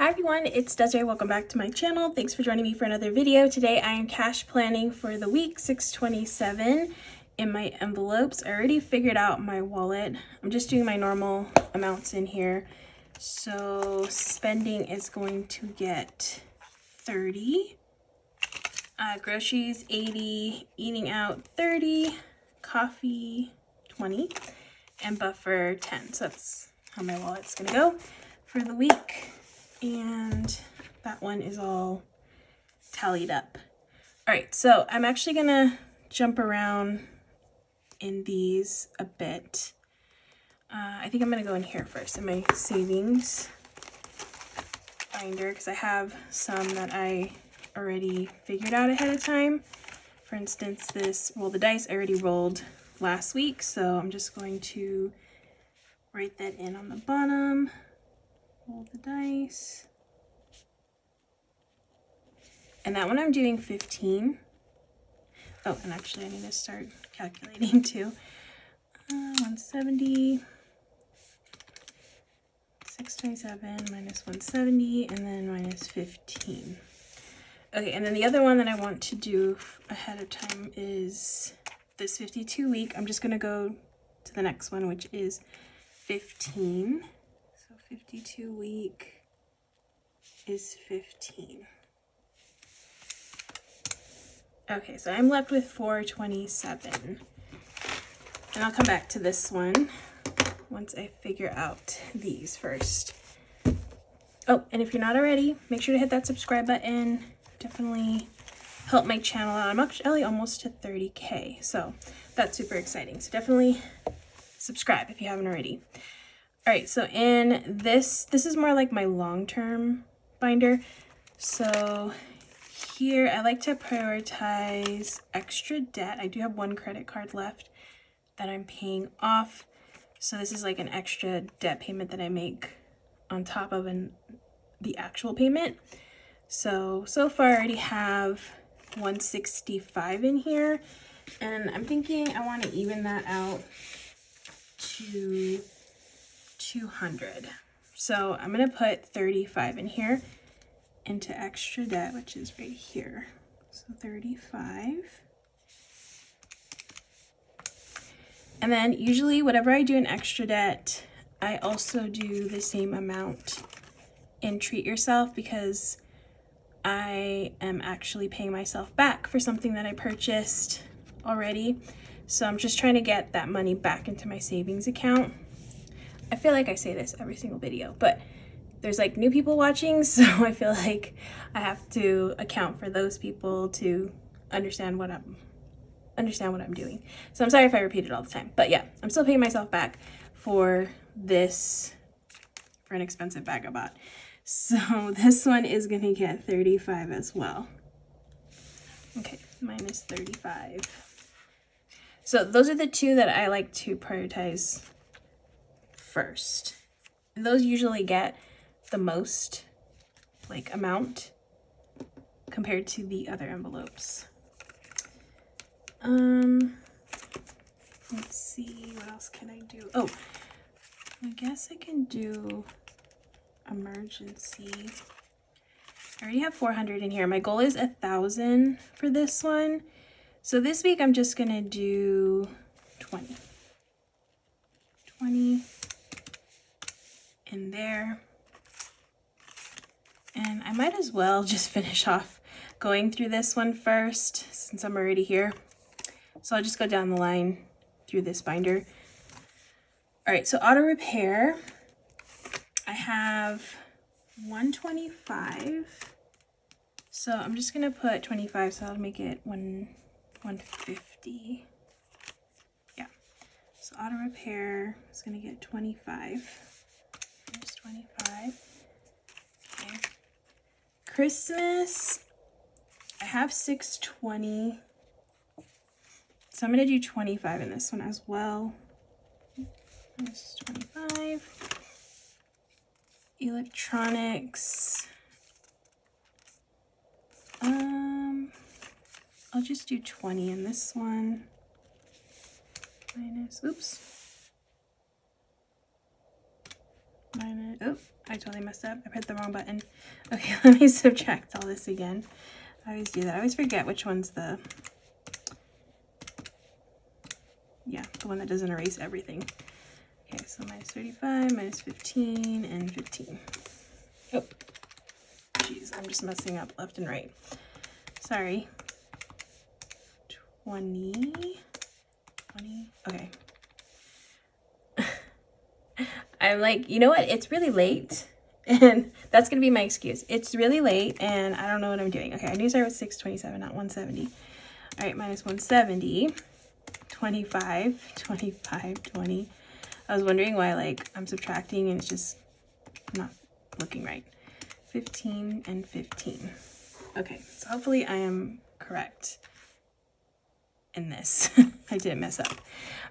Hi everyone, it's Desiree. Welcome back to my channel. Thanks for joining me for another video. Today I am cash planning for the week 6/27 in my envelopes. I already figured out my wallet. I'm just doing my normal amounts in here. So spending is going to get 30, groceries 80, eating out 30, coffee 20, and buffer 10. So that's how my wallet's gonna go for the week. And that one is all tallied up. All right, so I'm actually gonna jump around in these a bit. I think I'm gonna go in here first in my savings binder because I have some that I already figured out ahead of time. For instance, the dice I already rolled last week, so I'm just going to write that in on the bottom. Roll the dice. And that one I'm doing 15. Oh, and actually I need to start calculating too. 170, 627 minus 170, and then minus 15. Okay, and then the other one that I want to do ahead of time is this 52 week. I'm just gonna go to the next one, which is 15. 52 week is 15. Okay, so I'm left with 427. And I'll come back to this one once I figure out these first. Oh, and if you're not already, make sure to hit that subscribe button. Definitely help my channel out. I'm actually almost to 30K, so that's super exciting. So definitely subscribe if you haven't already. All right, so in this is more like my long-term binder. So here I like to prioritize extra debt. I do have one credit card left that I'm paying off. So this is like an extra debt payment that I make on top of the actual payment. So far I already have 165 in here. And I'm thinking I want to even that out to 200. So I'm gonna put 35 in here into extra debt, which is right here. So 35. And then usually whatever I do in extra debt, I also do the same amount in treat yourself because I am actually paying myself back for something that I purchased already. So I'm just trying to get that money back into my savings account. I feel like I say this every single video, but there's like new people watching, so I feel like I have to account for those people to understand what I'm doing. So I'm sorry if I repeat it all the time, but yeah, I'm still paying myself back for an expensive bag I bought. So this one is gonna get 35 as well. Okay, minus 35. So those are the two that I like to prioritize first. And those usually get the most like amount compared to the other envelopes. Let's see, what else can I do? Oh, I guess I can do emergency. I already have 400 in here. My goal is 1,000 for this one. So this week I'm just gonna do 20 in there. And I might as well just finish off going through this one first since I'm already here. So I'll just go down the line through this binder. All right, so auto repair, I have 125. So I'm just gonna put 25, so I'll make it 150. Yeah, so auto repair is gonna get 25. Here's 25. Okay. Christmas, I have 620. So I'm gonna do 25 in this one as well. There's 25. Electronics. I'll just do 20 in this one. Minus, oops. Oh, I totally messed up. I hit the wrong button. Okay, let me subtract all this again. I always do that. I always forget which one's the, yeah, the one that doesn't erase everything. Okay, so minus 35, minus 15, and 15. Oh, jeez, I'm just messing up left and right. Sorry. 20, okay. I'm like, you know what? It's really late, and that's gonna be my excuse. It's really late, and I don't know what I'm doing. Okay, I need to start with 627, not 170. All right, minus 170, 25, 25, 20. I was wondering why, like, I'm subtracting and it's just not looking right. 15 and 15. Okay, so hopefully I am correct in this. I didn't mess up.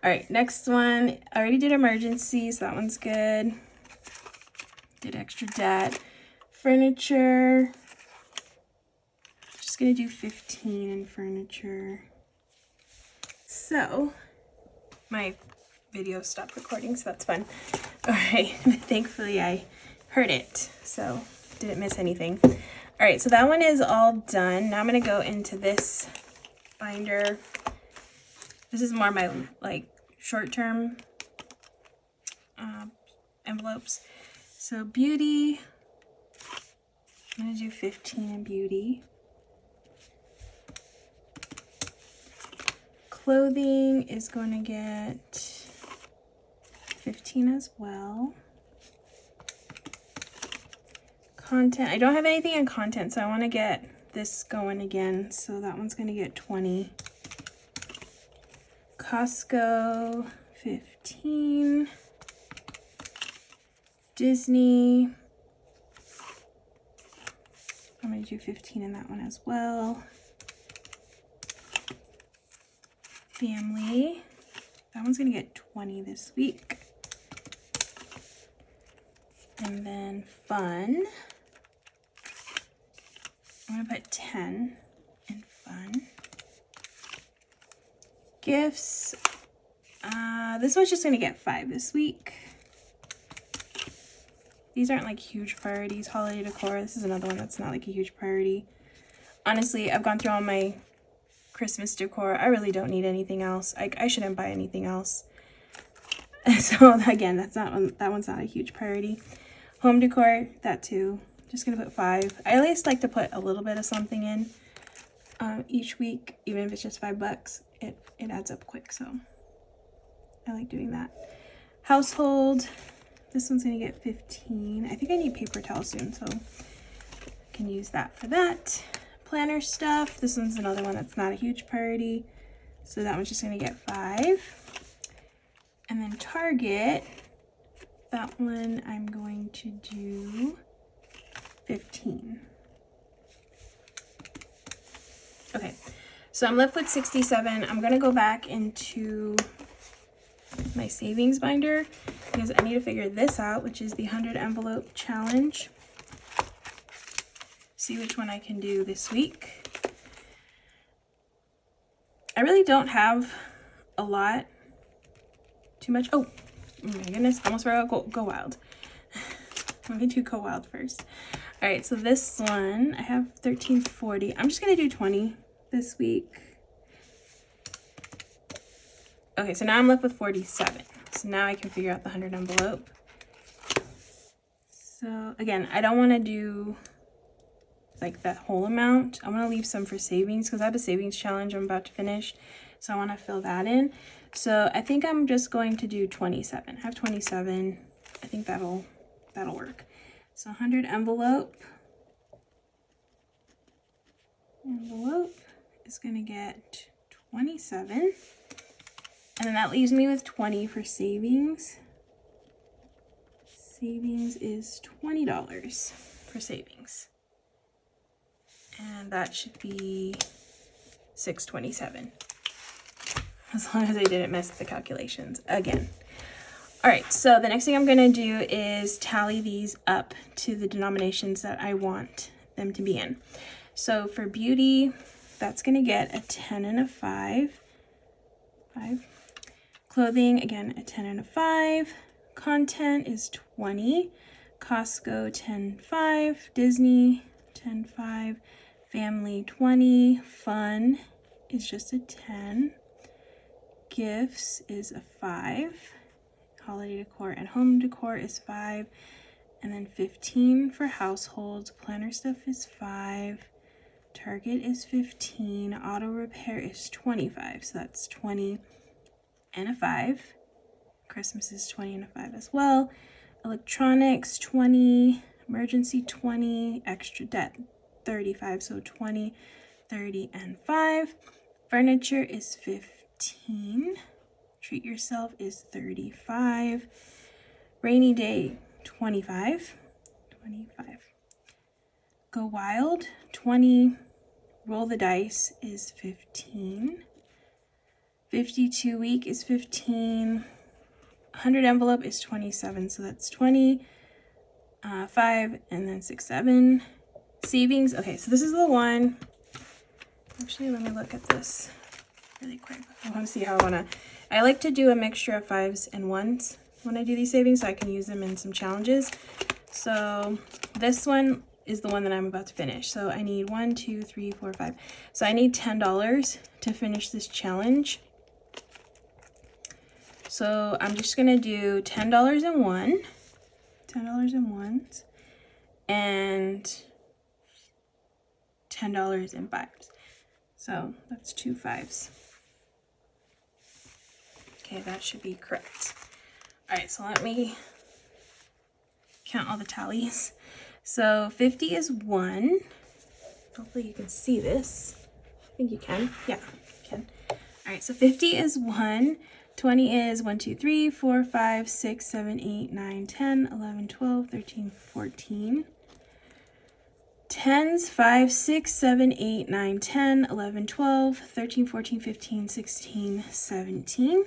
All right, next one. I already did emergency, so that one's good. Did extra debt. Furniture. Just gonna do 15 in furniture. So my video stopped recording, so that's fun. All right, thankfully I heard it, so didn't miss anything. All right, so that one is all done. Now I'm gonna go into this binder. This is more my like short-term envelopes. So beauty, I'm gonna do 15 in beauty. Clothing is going to get 15 as well. Content, I don't have anything in content, so I want to get this going again. So that one's going to get 20. Costco, 15. Disney, I'm going to do 15 in that one as well. Family, that one's going to get 20 this week. And then fun, I'm going to put 10 in fun. Gifts, this one's just going to get 5 this week. These aren't like huge priorities. Holiday decor, this is another one that's not like a huge priority. Honestly, I've gone through all my Christmas decor. I really don't need anything else. I shouldn't buy anything else. So again, that one's not a huge priority. Home decor, that too. Just gonna put 5. I at least like to put a little bit of something in each week, even if it's just $5. It adds up quick, so I like doing that. Household, this one's gonna get 15. I think I need paper towel soon, so I can use that for that. Planner stuff, this one's another one that's not a huge priority, so that one's just gonna get 5. And then Target, that one I'm going to do 15. Okay, so I'm left with 67. I'm gonna go back into my savings binder because I need to figure this out, which is the 100 envelope challenge. See which one I can do this week. I really don't have a lot, too much. Oh my goodness, almost forgot Go Wild. Let me do Go Wild first. All right, so this one, I have 1340. I'm just gonna do 20 this week. Okay, so now I'm left with 47. So now I can figure out the 100 envelope. So again, I don't wanna do like that whole amount. I wanna leave some for savings because I have a savings challenge I'm about to finish. So I wanna fill that in. So I think I'm just going to do 27. I have 27. I think that'll work. So 100 envelope is gonna get 27. And then that leaves me with 20 for savings. Savings is $20 for savings. And that should be $627. As long as I didn't mess up the calculations again. All right, so the next thing I'm gonna do is tally these up to the denominations that I want them to be in. So for beauty, that's gonna get a 10 and a 5. Clothing, again, a 10 and a 5. Content is 20. Costco 10.5. Disney 10.5. Family 20. Fun is just a 10. Gifts is a 5. Holiday decor and home decor is 5. And then 15 for households. Planner stuff is 5. Target is 15. Auto repair is 25. So that's 20 and a 5. Christmas is 20 and a 5 as well. Electronics 20. Emergency 20. Extra debt 35. So 20, 30, and 5. Furniture is 15. Treat yourself is 35. Rainy day 25. Go wild 20. Roll the dice is 15. 52 week is 15. 100 envelope is 27, so that's 20. 5 and then 6, 7. Savings, okay, so this is the one. Actually, let me look at this really quick. I want to see how I like to do a mixture of 5s and 1s when I do these savings, so I can use them in some challenges. So this one is the one that I'm about to finish. So I need 1, 2, 3, 4, 5. So I need $10 to finish this challenge. So I'm just gonna do $10 in one, $10 in ones, and $10 in 5s. So that's 2 5s. Okay, that should be correct. All right, so let me count all the tallies. So 50 is 1. Hopefully you can see this. I think you can. Yeah, you can. All right, so 50 is 1. 20 is 1, 2, 3, 4, 5, 6, 7, 8, 9, 10, 11, 12, 13, 14. 10s, 5, 6, 7, 8, 9, 10, 11, 12, 13, 14, 15, 16, 17.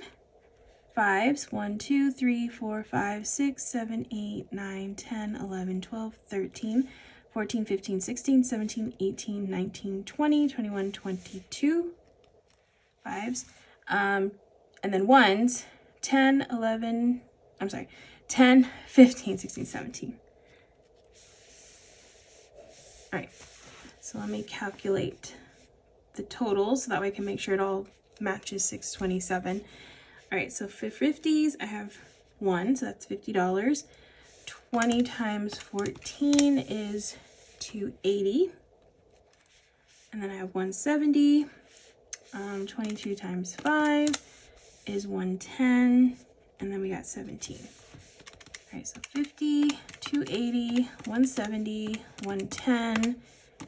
5s, 1, 2, 3, 4, 5, 6, 7, 8, 9, 10, 11, 12, 13, 14, 15, 16, 17, 18, 19, 20, 21, 22. 5s. And then 1s, 10, 11, 10, 15, 16, 17. All right, so let me calculate the totals so that way I can make sure it all matches 627. All right, so for 50s, I have 1, so that's $50. 20 times 14 is 280. And then I have 170. 22 times 5 is 110. And then we got 17. All right, so 50, 280, 170, 110,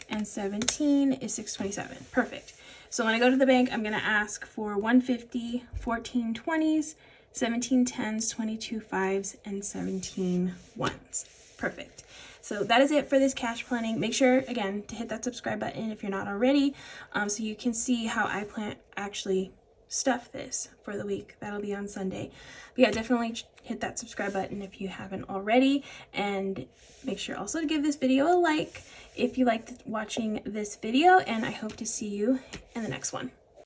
and 17 is 627. Perfect. So when I go to the bank, I'm going to ask for 150, 14 20s, 17 10s, 22 5s, and 17 1s. Perfect. So that is it for this cash planning. Make sure, again, to hit that subscribe button if you're not already, so you can see how I plan actually stuff this for the week. That'll be on Sunday. But yeah, definitely hit that subscribe button if you haven't already, and make sure also to give this video a like if you liked watching this video, and I hope to see you in the next one.